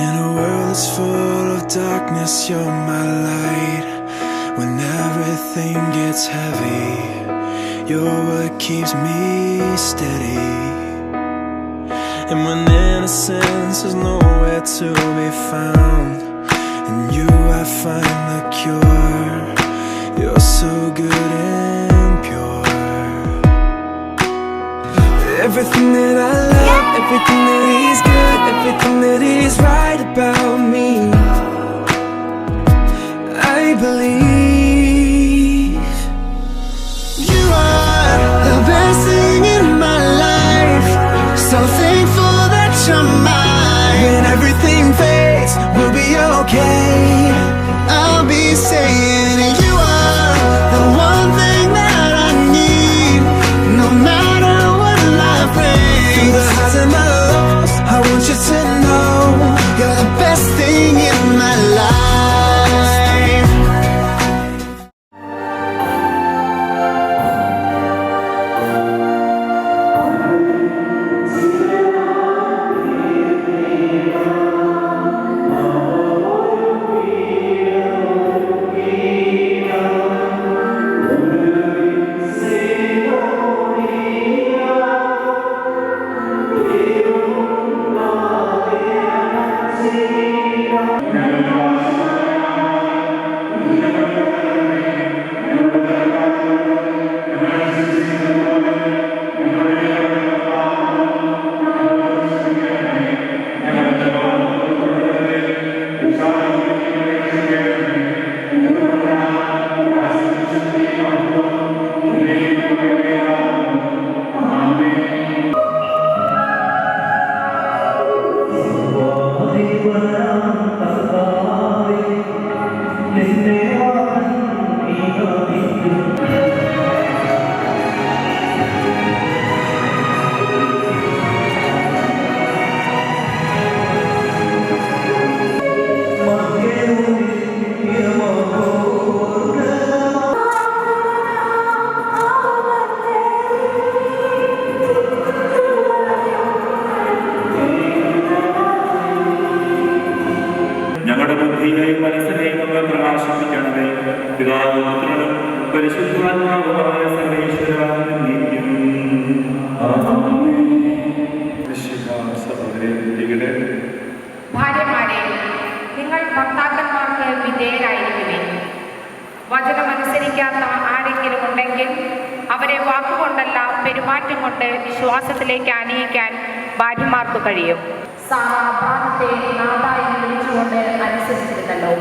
In a world that's full of darkness, you're my light. When everything gets heavy, you're what keeps me steady. And when innocence is nowhere to be found, in you I find the cure. You're so good and pure. Everything that I love, everything that is good, everything that is right about me, I believe. You are the best thing in my life, so thankful that you're mine. When everything fades, we'll be okay. I'll be saying you are the one thing that I need, no matter what life brings. Through the highs and the lows, I want you to know you're the best thing in my life. ഭാര്യമാരെ, നിങ്ങൾ ഭർത്താക്കന്മാർക്ക് വിധേയരായിരിക്കുമേ. വചനമനുസരിക്കാത്ത ആരെങ്കിലും ഉണ്ടെങ്കിൽ അവരെ വാക്കുകൊണ്ടല്ല പെരുമാറ്റം കൊണ്ട് വിശ്വാസത്തിലേക്ക് അണിയിക്കാൻ ഭാര്യമാർക്ക് കഴിയും. സാധാരണത്തെ നാഥായി വിളിച്ചുകൊണ്ട് അനുസരിച്ചിരുന്നല്ലോ.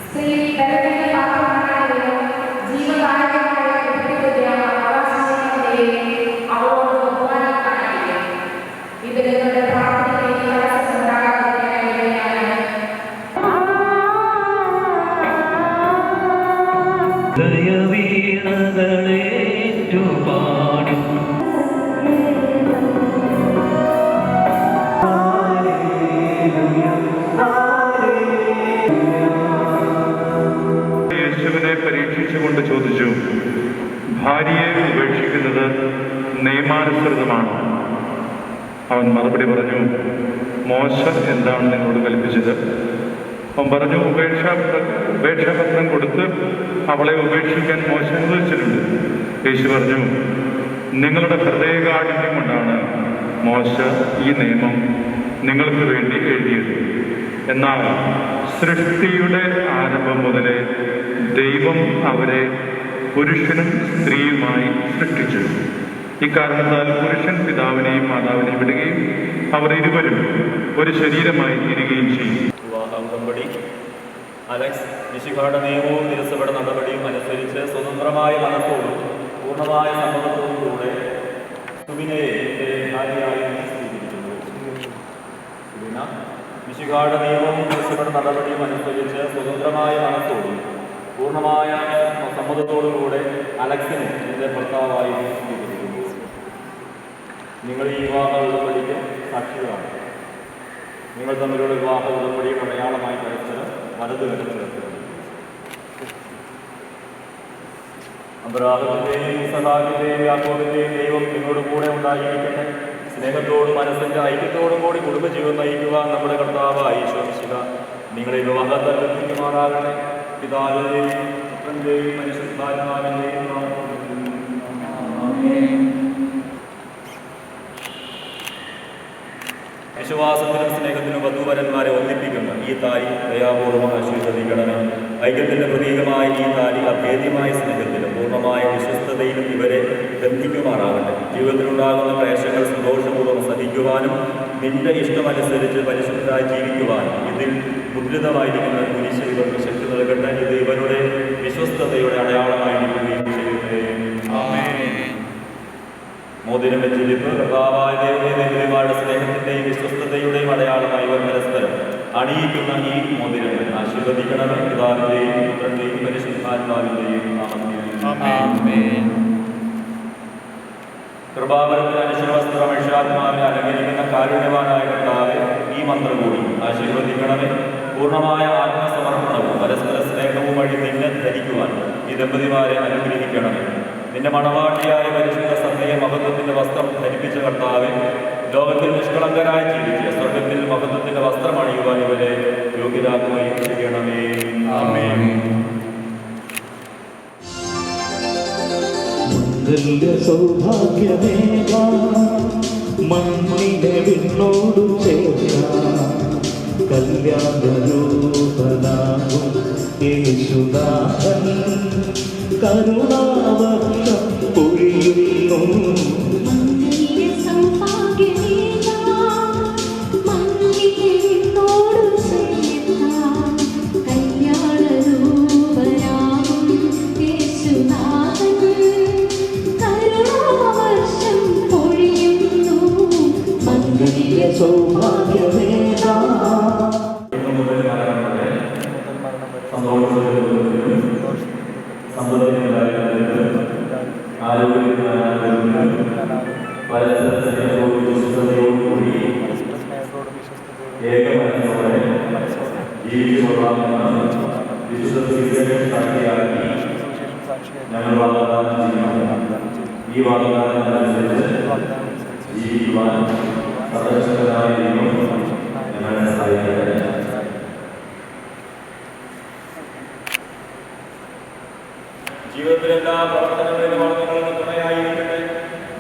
സ്ത്രീ ജീവകാര്യമായ അവളോട് ബഹുമാനിക്കാനായിരിക്കും. ഇത് നിങ്ങളുടെ പ്രാർത്ഥനയ്ക്ക് യേശുവിനെ പരീക്ഷിച്ചുകൊണ്ട് ചോദിച്ചു, ഭാര്യയെ ഉപേക്ഷിക്കുന്നത് നിയമാനുസൃതമാണോ? അവൻ മറുപടി പറഞ്ഞു, മോശ എന്താണ് നിങ്ങളോട് കൽപ്പിച്ചത്? അവൻ പറഞ്ഞു, ഉപേക്ഷാപത്രം കൊടുത്ത് അവളെ ഉപേക്ഷിക്കാൻ മോശ അനുവദിച്ചിട്ടുണ്ട്. യേശു പറഞ്ഞു, നിങ്ങളുടെ ഹൃദയകാഠിന്യം കൊണ്ടാണ് മോശ ഈ നിയമം നിങ്ങൾക്ക് വേണ്ടി എഴുതിയത്. എന്നാൽ സൃഷ്ടിയുടെ ആരംഭം മുതലേ ദൈവം അവരെ പുരുഷനും സ്ത്രീയുമായി സൃഷ്ടിച്ചു. ഇക്കാരണത്താൽ പുരുഷൻ പിതാവിനെയും മാതാവിനെയും വിടുകയും അവർ ഇരുവരും ഒരു ശരീരമായി തീരുകയും ചെയ്യും. ഉടമ്പടി അലക്സ് മിശിഹായുടെ നിയമവും തിരുസഭയുടെ നടപടിയും അനുസരിച്ച് സ്വതന്ത്രമായ മനസ്സോടും പൂർണ്ണമായ സമ്മതത്തോടും കൂടെ സുബിനയെ ഭാര്യയായി സ്വീകരിക്കുന്നു. സുബിന മിശിഹായുടെ നിയമവും തിരുസഭയുടെ നടപടിയും അനുസരിച്ച് സ്വതന്ത്രമായ മനസ്സോടും പൂർണ്ണമായ സമ്മതത്തോടുകൂടെ അലക്സിനെ എൻ്റെ ഭർത്താവായി സ്വീകരിക്കുന്നു. നിങ്ങൾ ഈ വിവാഹ ഉടമ്പടിക്ക് സാക്ഷികളാണ്. നിങ്ങൾ തമ്മിലുള്ള വിവാഹ ഉടമ്പടിയും അടയാളമായി പരസ്പരം വലതുകരം ചേർക്കുന്നു. അബ്രാഹത്തിൻ്റെയും ഇസഹാക്കിൻ്റെയും യാക്കോബിൻ്റെയും ദൈവം നിങ്ങളുടെ കൂടെ ഉണ്ടായിരിക്കട്ടെ. സ്നേഹത്തോടും മനസ്സിൻ്റെ ഐക്യത്തോടും കൂടി കുടുംബജീവൻ നയിക്കുവാൻ നമ്മുടെ കർത്താവായ ഈശോ മിശിഹാ നിങ്ങളെ വിവാഹത്താൽ ബന്ധിക്കുമാറാകണേ. പിതാവിന്റെയും പുത്രന്റെയും പരിശുദ്ധാത്മാവിന്റെയും വിശ്വാസത്തിനും സ്നേഹത്തിനും വധൂവരന്മാരെ ഒന്നിപ്പിക്കുന്ന ഈ താലി ദയാപൂർവ്വം ആശീർവദിക്കണമേ. ഐക്യത്തിൻ്റെ പ്രതീകമായ ഈ താലി അഭേദ്യമായ സ്നേഹത്തിലും പൂർണ്ണമായ വിശ്വസ്തതയിലും ഇവരെ ബന്ധിക്കുമാറാകട്ടെ. ജീവിതത്തിലുണ്ടാകുന്ന ക്ലേശങ്ങൾ സന്തോഷപൂർവ്വം സഹിക്കുവാനും നിന്റെ ഇഷ്ടമനുസരിച്ച് പരിശുദ്ധരായി ജീവിക്കുവാനും ഇതിൽ മുദ്രിതമായിരിക്കുന്ന കുരിശ് ഇവർക്ക് ശക്തി നൽകട്ടെ. ഇത് ഇവരുടെ വിശ്വസ്തതയുടെ അടയാളമായിരിക്കുകയും ചെയ്യട്ടെ. മോതിരം വെച്ചിരിപ്പ് കർത്താവായ ദൈവങ്ങളുടെ സ്നേഹത്തിൻ്റെയും വിശ്വസ്തതയുടെയും അടയാളമായി ഇവർ പരസ്പരം അണിയിക്കുന്ന ഈ മോതിരങ്ങൾ ആശീർവദിക്കണമേ. പിതാവിന്റെയും പുത്രന്റെയും പരിശുദ്ധാത്മാവിന്റെയും നാമത്തിൽ. കൃപാവരത്തിന് അനുശവസ്ത്രം ഐഷാത്മാവിനെ അലങ്കരിക്കുന്ന കാരുണ്യവാനായ കർത്താവെ ഈ മന്ത്രം കൂടി ആശീർവദിക്കണമേ. പൂർണ്ണമായ ആത്മസമർപ്പണവും പരസ്പര സ്നേഹവും വഴി നിന്നെ ധരിക്കുവാൻ ഈ ദമ്പതിമാരെ അനുഗ്രഹിക്കണമേ. നിന്റെ മണവാട്ടിയായ പരിശുദ്ധ സഭയെ മഹത്വത്തിന്റെ വസ്ത്രം ധരിപ്പിച്ച കർത്താവെ ലോകത്തിൽ നിഷ്കളങ്കരായി ജീവിച്ച് സ്വർഗത്തിൽ മഹത്വത്തിന്റെ വസ്ത്രം അണിയുവാൻ ഇവരെ യോഗ്യരാക്കുകയും ചെയ്യണമേ. ആമേൻ. സൗഭാഗ്യമേവാ മണ്ണിനെ വിണ്ണോടു ചേർക്കാം കല്യാണരൂപനാകും യേശുനാഥൻ കരുണാവർഷം പൊഴിയുന്നു. സൗഭാഗ്യമേതാ ഈ വാഗ്ദാനമനുസരിച്ച് ജീവിക്കുവാൻ സർവശക്തനായ ദൈവം ഞങ്ങളെ സഹായിക്കട്ടെ. ജീവിതത്തിലെല്ലാ പ്രവർത്തനങ്ങളിലും നിങ്ങൾക്ക് തുണയായിരിക്കട്ടെ.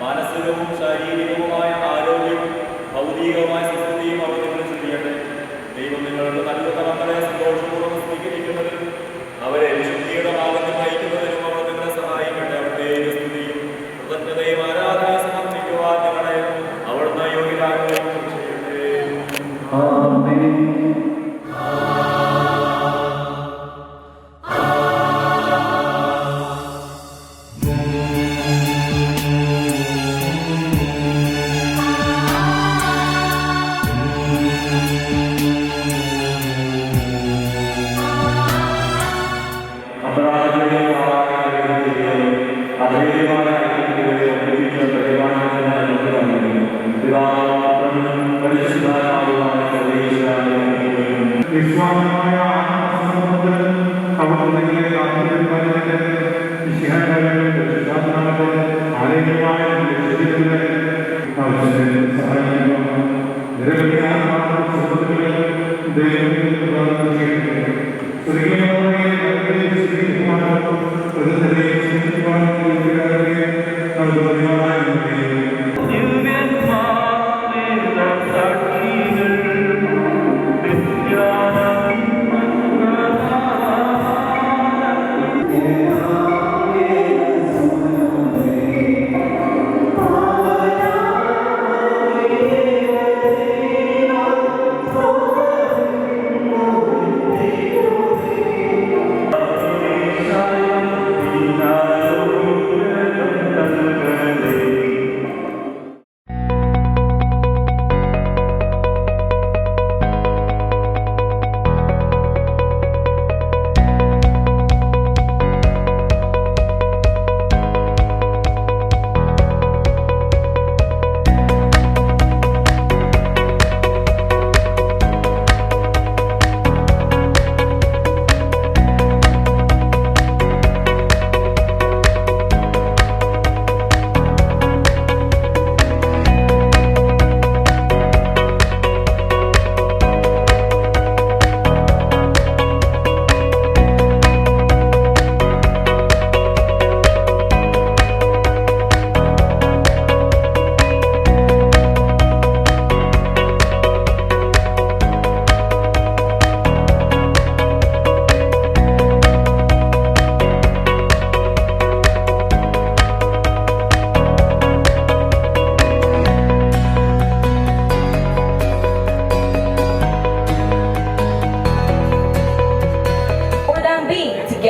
മാനസികവും ശാരീരികവുമായ ആരോഗ്യവും ഭൗതികവുമായ സ്വസ്ഥതയും അവർ നിങ്ങൾ ചെയ്യട്ടെ. ദൈവം നിങ്ങൾക്ക് നൽകുന്ന മക്കളെ സന്തോഷപൂർവ്വം സ്വീകരിക്കുന്നതിനും അവരെ വിശുദ്ധിയുടെ മാർഗത്തിൽ നയിക്കുന്നതിനും അവർ നിങ്ങളെ സഹായിക്കട്ടെ. അവരുടെ സ്തുതിയും കൃതജ്ഞതയും ആരാധനയും സമർപ്പിക്കുവാൻ നിങ്ങളെ അവിടുന്ന് യോഗ്യരാക്കുകയും ചെയ്യട്ടെ. വിശ്വാസമായ ആത്മസമൂഹത്തിൽ അവിടുന്ന് നിങ്ങളെ കാത്തിരിപ്പാനായിട്ട് ആരോഗ്യമായ സഹായിക്കുക. നിരവധിയായ സുഹൃത്തുക്കളെ ദിവ്യന്മാർ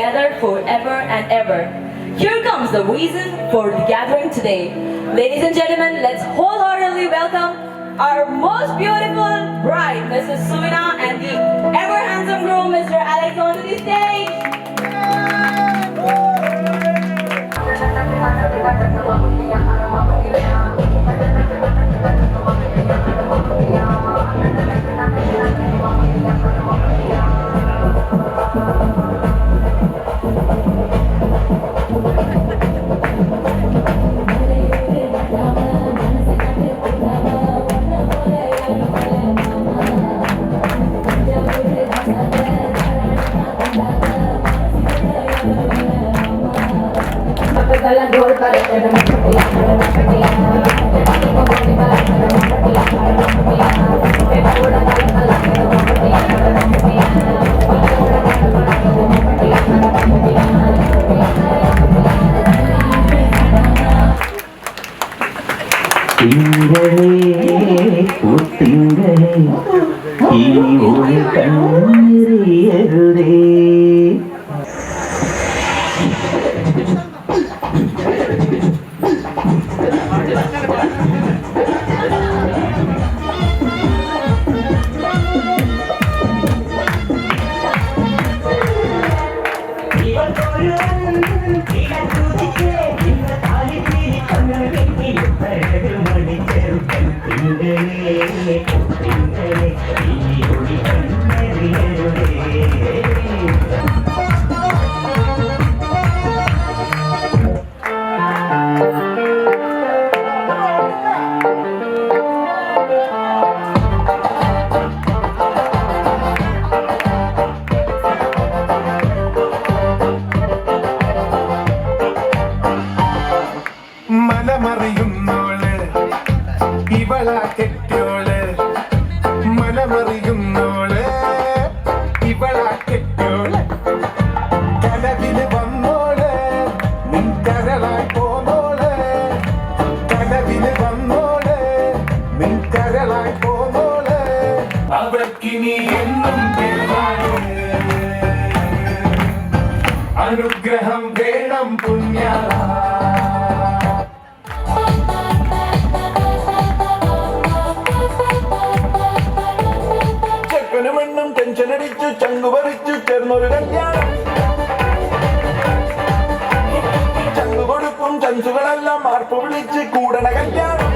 together forever and ever. Here comes the reason for the gathering today. Ladies and gentlemen, let's wholeheartedly welcome our most beautiful bride, Mrs. Suvina, and the ever handsome groom, Mr. Alex, onto the stage. മനമറിയുന്നോള് ഇവളാ കെട്ടിയോള് മനമറിയുന്നോള് ഇവളാ കെട്ടിയോള് കനവിന് വന്നോള് നിൻ കരളായി പോന്നോള് കനവിന് വന്നോള് നിൻ കരളായി പോന്നോള് അവൾക്കിനി എന്നും അനുഗ്രഹം വേണം പുണ്യ ചെക്കനുമെണ്ണും ടെൻഷനടിച്ചു ചങ്കുപറിച്ചു ചേർന്നൊരു കല്യാണം ചങ്കു കൊടുക്കും ചഞ്ചുകളെല്ലാം മാർപ്പ് വിളിച്ച് കൂടണ കല്യാണം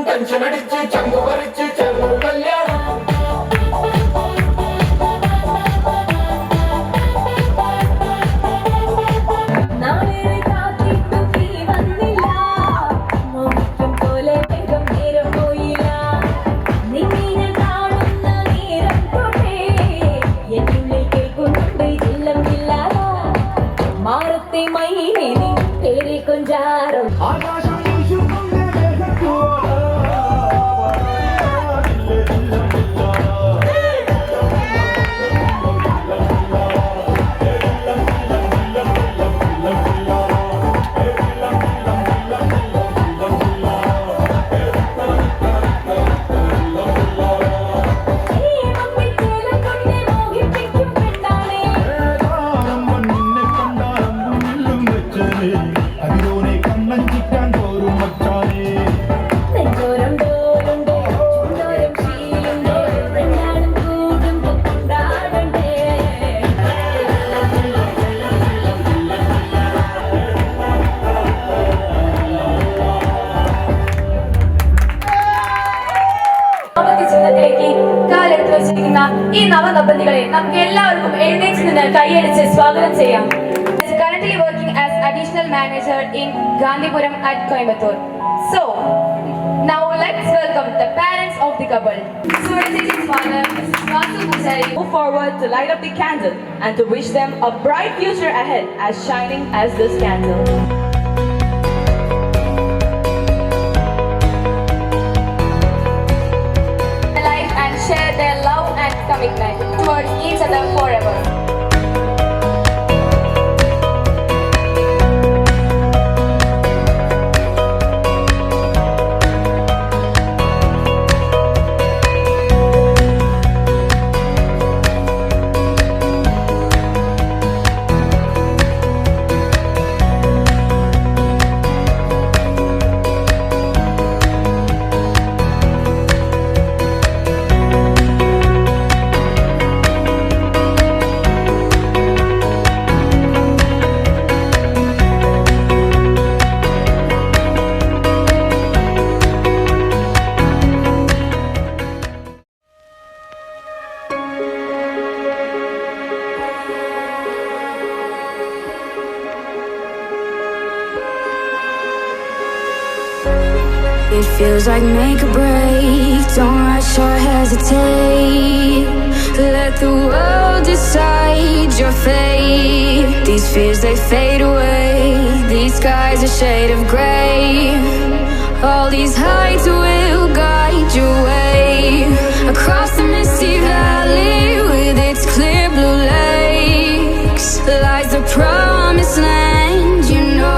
ടെൻഷനടിച്ച് ചങ്കു പറിച്ച് ചേർന്നൊരു കല്യാണം മാറത്തെ മൈനേ തേരെ കൊഞ്ചാരം ആകാശം ഈ നവദമ്പതികളെ നമുക്ക് എല്ലാവർക്കും എഴുന്നേറ്റ് നിന്ന് കൈയടിച്ച് സ്വാഗതം ചെയ്യാം. Currently working as additional manager in Gandhipuram at Coimbatore. So now let's welcome the parents of the couple. Surajit's father, Mrs. Vasu Bhusari, Move forward to light up the candle and to wish them a bright future ahead, as shining as this candle. feels like make or break. Don't rush or hesitate. Let the world decide your fate. These fears, they fade away. These skies are shade of gray. All these heights will guide your way. Across the misty valley with its clear blue lakes lies the promised land, you know.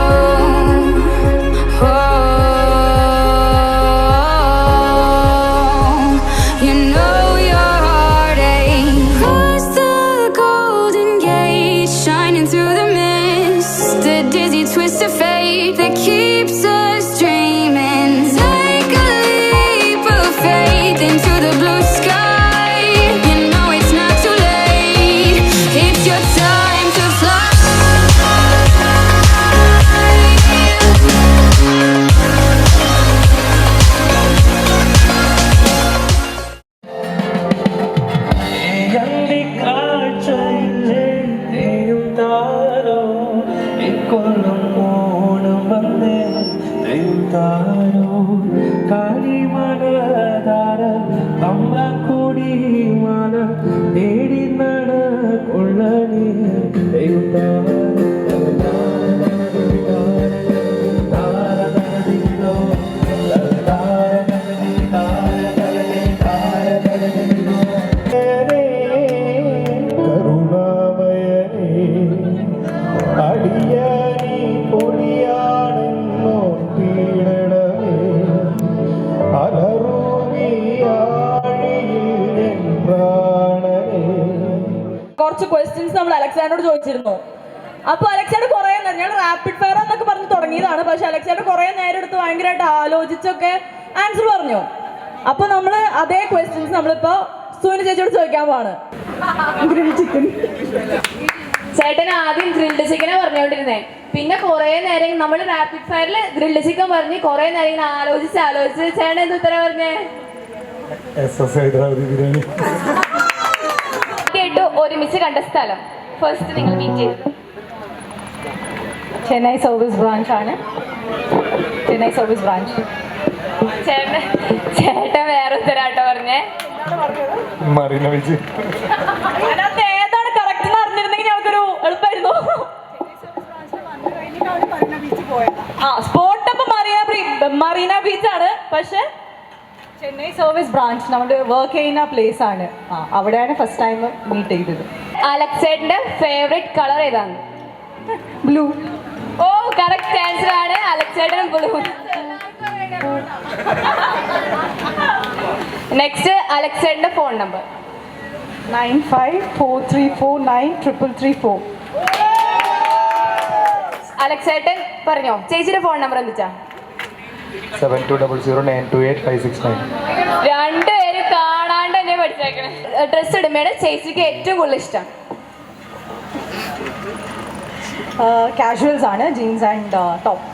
Twist of fate that keeps us dreaming. Take a leap of faith into the blue sky. You know it's not too late. It's your time to fly. കുറച്ച് questions നമ്മൾ അലക്സാണ്ടറോട് ചോദിച്ചിരുന്നു. അപ്പൊ Alexander കുറെ ഞാൻ rapid fire എന്നൊക്കെ പറഞ്ഞ് തുടങ്ങിയതാണ്. പക്ഷെ അലക്സാണ്ടർ കുറെ നേരം എടുത്ത് ഭയങ്കരമായിട്ട് ആലോചിച്ചൊക്കെ ആൻസർ പറഞ്ഞു. അപ്പൊ നമ്മള് അതേ ക്വസ്റ്റ്യൻസ് നമ്മളിപ്പോ സൂന ചേച്ചിയോട് ചോദിക്കാൻ പോവാണ്. ചിക്കൻ ചേട്ടൻ ആദ്യം ഗ്രിൽഡ് ചിക്കനെ പറഞ്ഞുകൊണ്ടിരുന്നേ. പിന്നെ കുറെ നേരം നമ്മൾ റാപ്പിഡ് ഫയറിൽ ഗ്രിൽഡ് ചിക്കൻ പറഞ്ഞ് കുറെ നേരം ഇങ്ങനെ ആലോചിച്ച് ചേട്ടൻ എന്ത് ഉത്തരം പറഞ്ഞേ? കേട്ടു ഒരുമിച്ച് കണ്ട സ്ഥലം ഫസ്റ്റ് നിങ്ങൾ മീറ്റ് ചെയ്തു ചെന്നൈ സർവീസ് ബ്രാഞ്ച് ആണ്. Chennai service branch. ചേട്ടൻ വേറെ ഉത്തരാട്ടോ പറഞ്ഞേ? മറീന ബീച്ച്. അതിനകത്ത് ഏതാണ് കറക്റ്റ് എന്ന് അറിഞ്ഞിരുന്നെങ്കിൽ ഞങ്ങൾക്കൊരു എളുപ്പമായിരുന്നു. സ്പോട്ട് അപ്പൊ മറീന ബീച്ചാണ്. പക്ഷെ ചെന്നൈ സർവീസ് ബ്രാഞ്ച് നമ്മുടെ വർക്ക് ചെയ്യുന്ന പ്ലേസ് ആണ്. അവിടെയാണ് ഫസ്റ്റ് ടൈം മീറ്റ് ചെയ്തത്. അലക്സേട്ടന്റെ ഫേവറേറ്റ് കളർ ഏതാണ്? ബ്ലൂ. ഓ കറക്റ്റ് ആൻസർ ആണ്. അലക്സേട്ടൻ ബ്ലൂ. നെക്സ്റ്റ് അലക്സേട്ടന്റെ ഫോൺ നമ്പർ 9543493334. അലക്സേട്ടൻ പറഞ്ഞോ ചേച്ചിയുടെ ഫോൺ നമ്പർ എന്താ? 7200928569. രണ്ടുപേരും കാണാണ്ട് തന്നെ പഠിച്ചേക്കണേ. ഡ്രസ് ഇടുമ്പോഴാണ് ചേച്ചിക്ക് ഏറ്റവും കൂടുതൽ ഇഷ്ടം? കാഷ്വൽസ് ആണ്, ജീൻസ് ആൻഡ് ടോപ്പ്.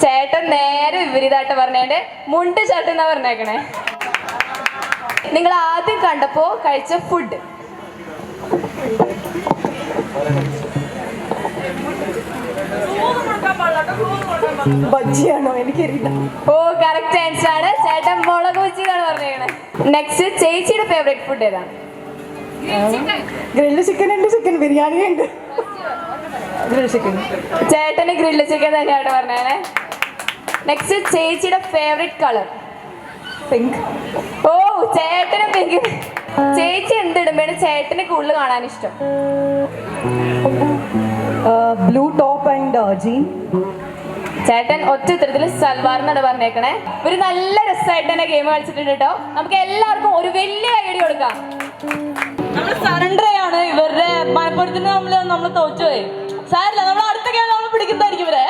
ചേട്ടൻ നേരെ വിപരീതമായിട്ട് പറഞ്ഞേണ്ടേ മുണ്ട് ഷർട്ട് എന്നാ പറഞ്ഞേക്കണേ. നിങ്ങൾ ആദ്യം കണ്ടപ്പോ കഴിച്ച ഫുഡ്? ബജ്ജിയാണോ? എനിക്കറിയില്ല. ഓ കറക്റ്റ് ആൻസർ ആണ്. ചേട്ടൻ മുളക് ബജ്ജിയാണ് പറഞ്ഞേക്കണേ. നെക്സ്റ്റ് ചേച്ചിയുടെ ഫേവറേറ്റ് ഫുഡ് ഏതാണ്? ഗ്രിൽഡ് ചിക്കൻ ഉണ്ട്, ചിക്കൻ ബിരിയാണി ഉണ്ട്. Grilled chicken. ചേട്ടന് ഗ്രിൽഡ് ചിക്കൻ തന്നെയാണ് പറഞ്ഞേ. നെക്സ്റ്റ് ചേച്ചിയുടെ ഫേവറേറ്റ് കളർ? പിങ്ക്. ഓ ചേട്ടന് പിങ്ക്. ചേച്ചി എന്തിടുമ്പോഴാണ് ചേട്ടന് കൂടുതൽ കാണാൻ ഇഷ്ടം? Blue top and jean. ചേട്ടൻ ഒറ്റ ഉത്തരത്തിൽ സൽവാർ എന്നാണ് പറഞ്ഞേക്കണേ. ഒരു നല്ല രസമായിട്ട് തന്നെ ഗെയിം കളിച്ചിട്ടുണ്ട് കേട്ടോ. നമുക്ക് എല്ലാവർക്കും ഒരു വലിയ കൈയടി കൊടുക്കാം. നമ്മൾ സറണ്ടർ ആണ്. ഇവരുടെ മലപ്പുറത്തിന് നമ്മൾ തോറ്റുപോയി. സാരില്ല, നമ്മൾ അടുത്ത ഗെയിം നമ്മൾ പിടിക്കുന്നതായിരിക്കും ഇവരെ.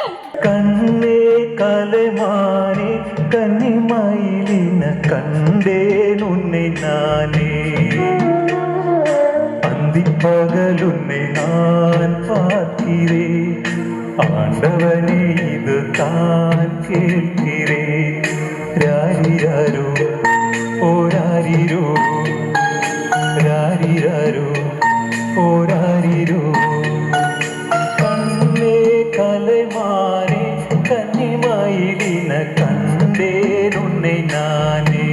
കണ്ണേ കലമാനെ കന്നിമയിലിന കണ്ടേനുന്നെ നാനേ അന്തിപ്പകലുന്നെ ഞാൻ പാർக்கிறേ ആണ്ടവനെ ഇത് താൻ കേൾக்கிறേ രാരിരാരോ ഓരാരിരോ രാരിരാരോ ഓരാരിരോ കണ്ണേ കലമാനെ കന്നിമയിലിന കണ്ടേനുന്നെ உன்னை நானே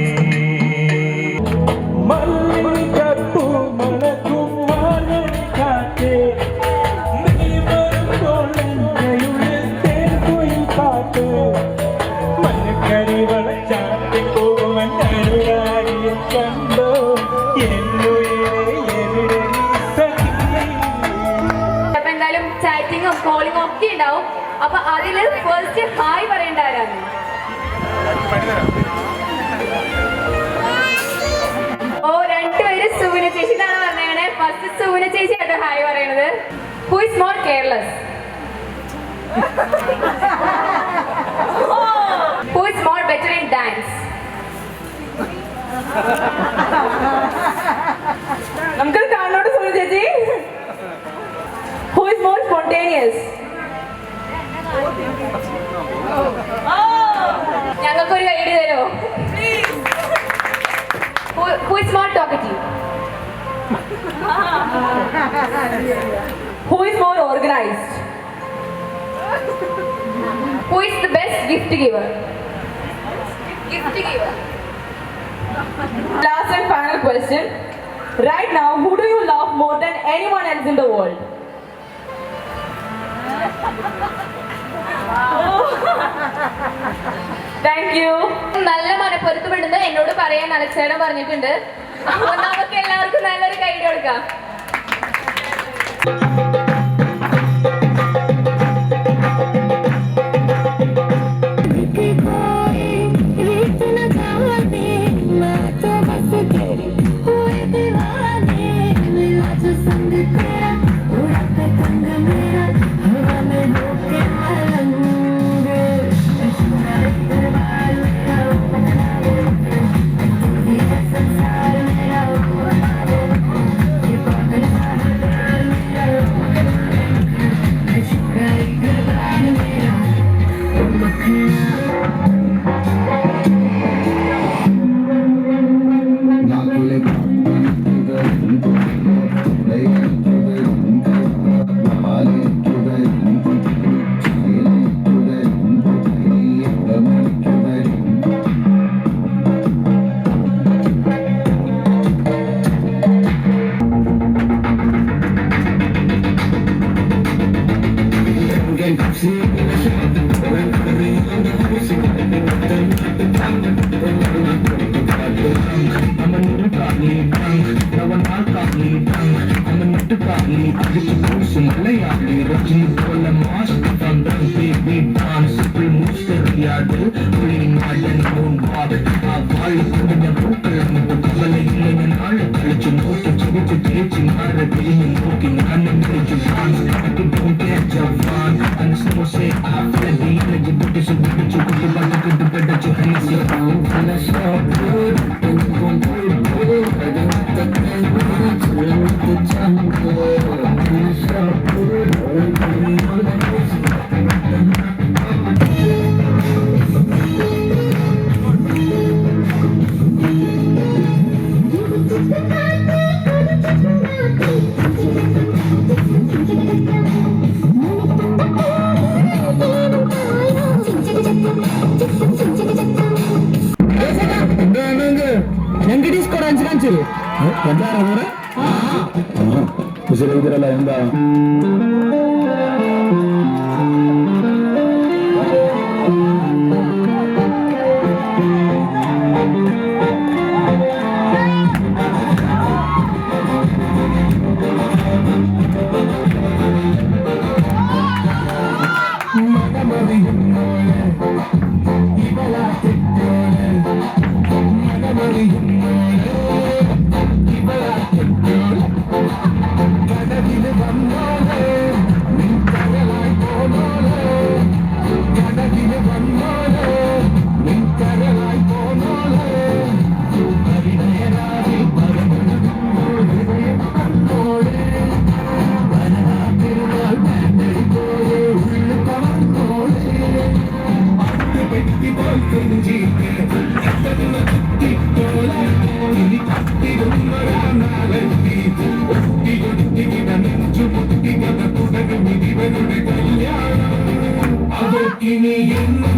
மல்லிகைப்பூ மணக்கும் வானொலி காற்றே நீ வரும்போல் நெஞ்சுள் தேன் குயில் பாட்டு மண்ணுக்கடி வளச்சாட்டி போவன் அருளாடிய கண்டோ என்னுயிரே എവിടെ നീ സഖി അപ്പൊ എന്തായാലും ചാറ്റിങ്ങും കോളിങ്ങും ഒക്കെ ഉണ്ടാവും. അപ്പൊ അതില് ഫസ്റ്റ് ഹായ് പറയേണ്ട ആരാണ്? ഓ, രണ്ടുപേര് സുവിന ചേച്ചി എന്നാണ് പറഞ്ഞേ. ഫസ്റ്റ് സുവിന ചേച്ചി ആട്ടോ ഹായ് പറയണത്. Who is more careless? Who is more better in dance? നമുക്ക് കാണോട്ട് സുവിന ചേച്ചി. Who is more spontaneous? ഞങ്ങൾക്കൊരു ഐഡിയ തരുമോ? Who is more talkative? Who is more organized? Who is the best gift giver? Gift giver. Last and final question. Right now, who do you love more than anyone else in the world? Thank you. നല്ല മനപ്പൊരുത്തപ്പെടുന്ന എന്നോട് പറയാൻ അലക്സേടൻ പറഞ്ഞിട്ടുണ്ട്. അപ്പോൾ നമുക്ക് എല്ലാവർക്കും നല്ലൊരു കൈ കൊടുക്കാം. എന്താ ഇനി എന്നും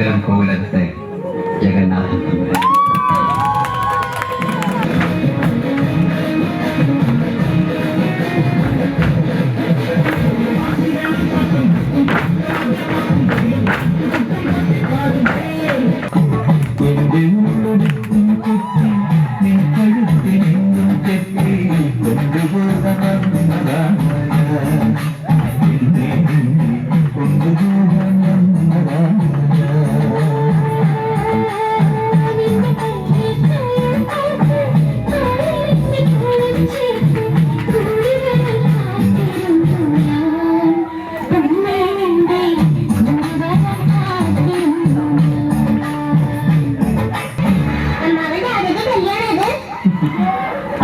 ശബരിമല കോവിലത്തെ ജഗന്നാഥൻ തമ്പുരാൻ.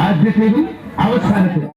ആദ്യത്തേതും അവസാനത്തേതും